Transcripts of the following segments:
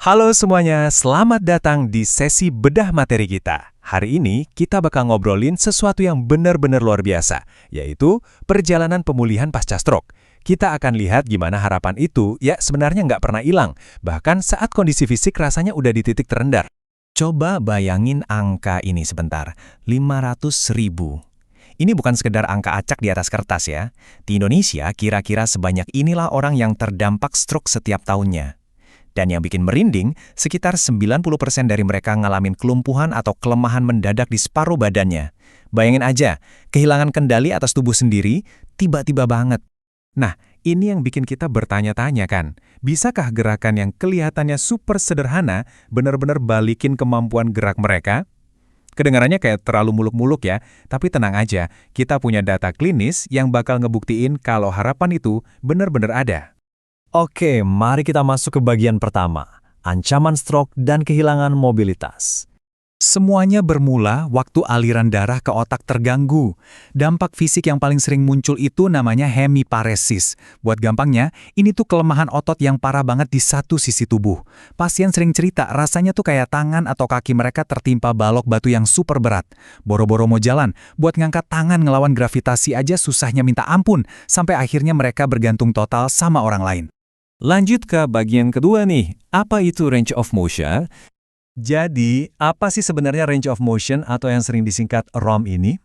Halo semuanya, selamat datang di sesi bedah materi kita. Hari ini kita bakal ngobrolin sesuatu yang benar-benar luar biasa, yaitu perjalanan pemulihan pasca stroke. Kita akan lihat gimana harapan itu ya sebenarnya nggak pernah hilang, bahkan saat kondisi fisik rasanya udah di titik terendah. Coba bayangin angka ini sebentar, 500.000. Ini bukan sekedar angka acak di atas kertas ya. Di Indonesia kira-kira sebanyak inilah orang yang terdampak stroke setiap tahunnya. Dan yang bikin merinding, sekitar 90% dari mereka ngalamin kelumpuhan atau kelemahan mendadak di separuh badannya. Bayangin aja, kehilangan kendali atas tubuh sendiri, tiba-tiba banget. Nah, ini yang bikin kita bertanya-tanya kan, bisakah gerakan yang kelihatannya super sederhana benar-benar balikin kemampuan gerak mereka? Kedengarannya kayak terlalu muluk-muluk ya, tapi tenang aja, kita punya data klinis yang bakal ngebuktiin kalau harapan itu benar-benar ada. Oke, mari kita masuk ke bagian pertama, ancaman stroke dan kehilangan mobilitas. Semuanya bermula waktu aliran darah ke otak terganggu. Dampak fisik yang paling sering muncul itu namanya hemiparesis. Buat gampangnya, ini tuh kelemahan otot yang parah banget di satu sisi tubuh. Pasien sering cerita rasanya tuh kayak tangan atau kaki mereka tertimpa balok batu yang super berat. Boro-boro mau jalan, buat ngangkat tangan ngelawan gravitasi aja susahnya minta ampun, sampai akhirnya mereka bergantung total sama orang lain. Lanjut ke bagian kedua nih, apa itu range of motion? Jadi, apa sih sebenarnya range of motion atau yang sering disingkat ROM ini?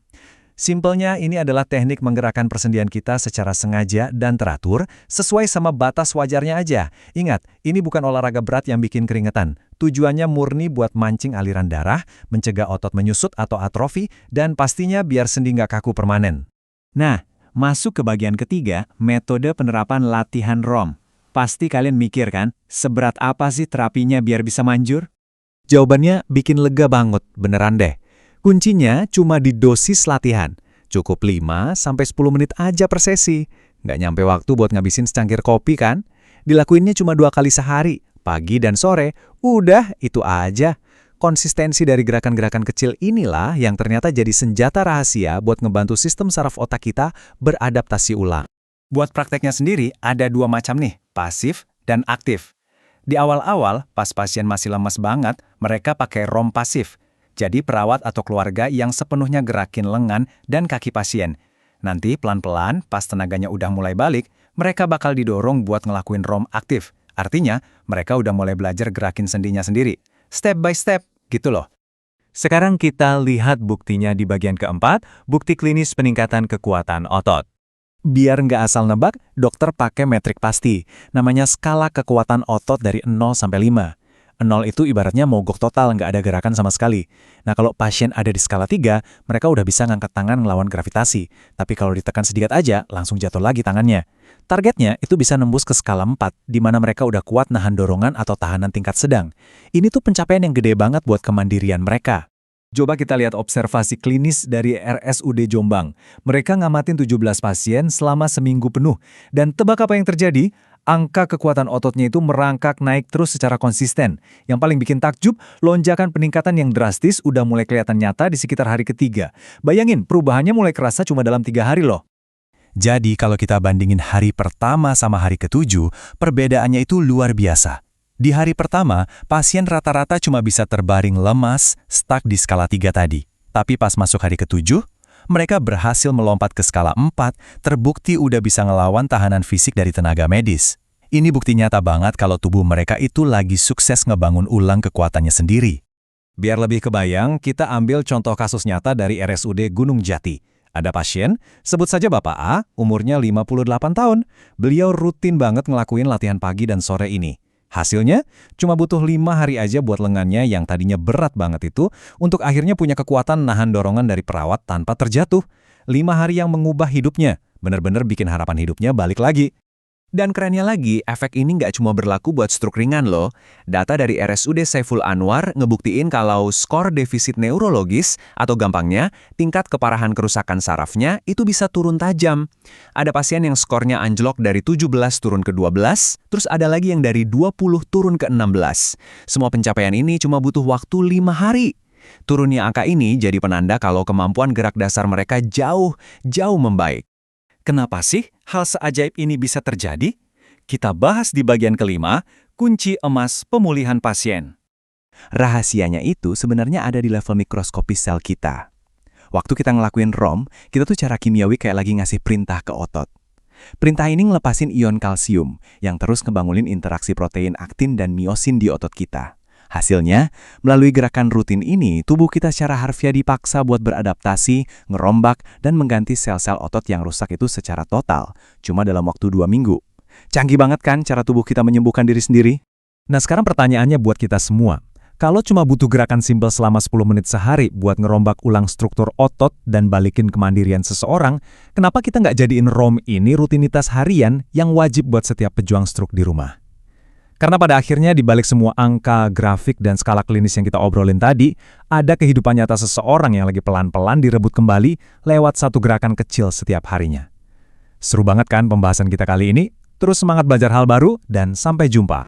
Simpelnya, ini adalah teknik menggerakkan persendian kita secara sengaja dan teratur, sesuai sama batas wajarnya aja. Ingat, ini bukan olahraga berat yang bikin keringetan. Tujuannya murni buat mancing aliran darah, mencegah otot menyusut atau atrofi, dan pastinya biar sendi nggak kaku permanen. Nah, masuk ke bagian ketiga, metode penerapan latihan ROM. Pasti kalian mikir kan, seberat apa sih terapinya biar bisa manjur? Jawabannya bikin lega banget, beneran deh. Kuncinya cuma di dosis latihan. Cukup 5-10 menit aja per sesi. Nggak nyampe waktu buat ngabisin secangkir kopi kan? Dilakuinnya cuma 2 kali sehari, pagi dan sore. Udah, itu aja. Konsistensi dari gerakan-gerakan kecil inilah yang ternyata jadi senjata rahasia buat ngebantu sistem saraf otak kita beradaptasi ulang. Buat prakteknya sendiri, ada 2 macam nih, pasif dan aktif. Di awal-awal, pas pasien masih lemas banget, mereka pakai ROM pasif. Jadi perawat atau keluarga yang sepenuhnya gerakin lengan dan kaki pasien. Nanti pelan-pelan, pas tenaganya udah mulai balik, mereka bakal didorong buat ngelakuin ROM aktif. Artinya, mereka udah mulai belajar gerakin sendinya sendiri. Step by step, gitu loh. Sekarang kita lihat buktinya di bagian keempat, bukti klinis peningkatan kekuatan otot. Biar nggak asal nebak, dokter pakai metrik pasti. Namanya skala kekuatan otot dari 0 sampai 5. 0 itu ibaratnya mogok total, nggak ada gerakan sama sekali. Nah, kalau pasien ada di skala 3, mereka udah bisa ngangkat tangan ngelawan gravitasi. Tapi kalau ditekan sedikit aja, langsung jatuh lagi tangannya. Targetnya itu bisa nembus ke skala 4, di mana mereka udah kuat nahan dorongan atau tahanan tingkat sedang. Ini tuh pencapaian yang gede banget buat kemandirian mereka. Coba kita lihat observasi klinis dari RSUD Jombang. Mereka ngamatin 17 pasien selama seminggu penuh. Dan tebak apa yang terjadi? Angka kekuatan ototnya itu merangkak naik terus secara konsisten. Yang paling bikin takjub, lonjakan peningkatan yang drastis udah mulai kelihatan nyata di sekitar hari ketiga. Bayangin, perubahannya mulai kerasa cuma dalam 3 hari loh. Jadi kalau kita bandingin hari pertama sama hari ketujuh, perbedaannya itu luar biasa. Di hari pertama, pasien rata-rata cuma bisa terbaring lemas, stuck di skala 3 tadi. Tapi pas masuk hari ketujuh, mereka berhasil melompat ke skala 4, terbukti udah bisa ngelawan tahanan fisik dari tenaga medis. Ini bukti nyata banget kalau tubuh mereka itu lagi sukses ngebangun ulang kekuatannya sendiri. Biar lebih kebayang, kita ambil contoh kasus nyata dari RSUD Gunung Jati. Ada pasien, sebut saja Bapak A, umurnya 58 tahun. Beliau rutin banget ngelakuin latihan pagi dan sore ini. Hasilnya, cuma butuh 5 hari aja buat lengannya yang tadinya berat banget itu, untuk akhirnya punya kekuatan nahan dorongan dari perawat tanpa terjatuh. 5 hari yang mengubah hidupnya, benar-benar bikin harapan hidupnya balik lagi. Dan kerennya lagi, efek ini nggak cuma berlaku buat stroke ringan loh. Data dari RSUD Saiful Anwar ngebuktiin kalau skor defisit neurologis, atau gampangnya, tingkat keparahan kerusakan sarafnya itu bisa turun tajam. Ada pasien yang skornya anjlok dari 17 turun ke 12, terus ada lagi yang dari 20 turun ke 16. Semua pencapaian ini cuma butuh waktu 5 hari. Turunnya angka ini jadi penanda kalau kemampuan gerak dasar mereka jauh membaik. Kenapa sih hal seajaib ini bisa terjadi? Kita bahas di bagian kelima, kunci emas pemulihan pasien. Rahasianya itu sebenarnya ada di level mikroskopis sel kita. Waktu kita ngelakuin ROM, kita tuh cara kimiawi kayak lagi ngasih perintah ke otot. Perintah ini ngelepasin ion kalsium yang terus ngebangunin interaksi protein aktin dan miosin di otot kita. Hasilnya, melalui gerakan rutin ini, tubuh kita secara harfiah dipaksa buat beradaptasi, ngerombak, dan mengganti sel-sel otot yang rusak itu secara total, cuma dalam waktu 2 minggu. Canggih banget kan cara tubuh kita menyembuhkan diri sendiri? Nah sekarang pertanyaannya buat kita semua. Kalau cuma butuh gerakan simpel selama 10 menit sehari buat ngerombak ulang struktur otot dan balikin kemandirian seseorang, kenapa kita nggak jadiin ROM ini rutinitas harian yang wajib buat setiap pejuang stroke di rumah? Karena pada akhirnya di balik semua angka, grafik, dan skala klinis yang kita obrolin tadi, ada kehidupan nyata seseorang yang lagi pelan-pelan direbut kembali lewat satu gerakan kecil setiap harinya. Seru banget kan pembahasan kita kali ini? Terus semangat belajar hal baru, dan sampai jumpa.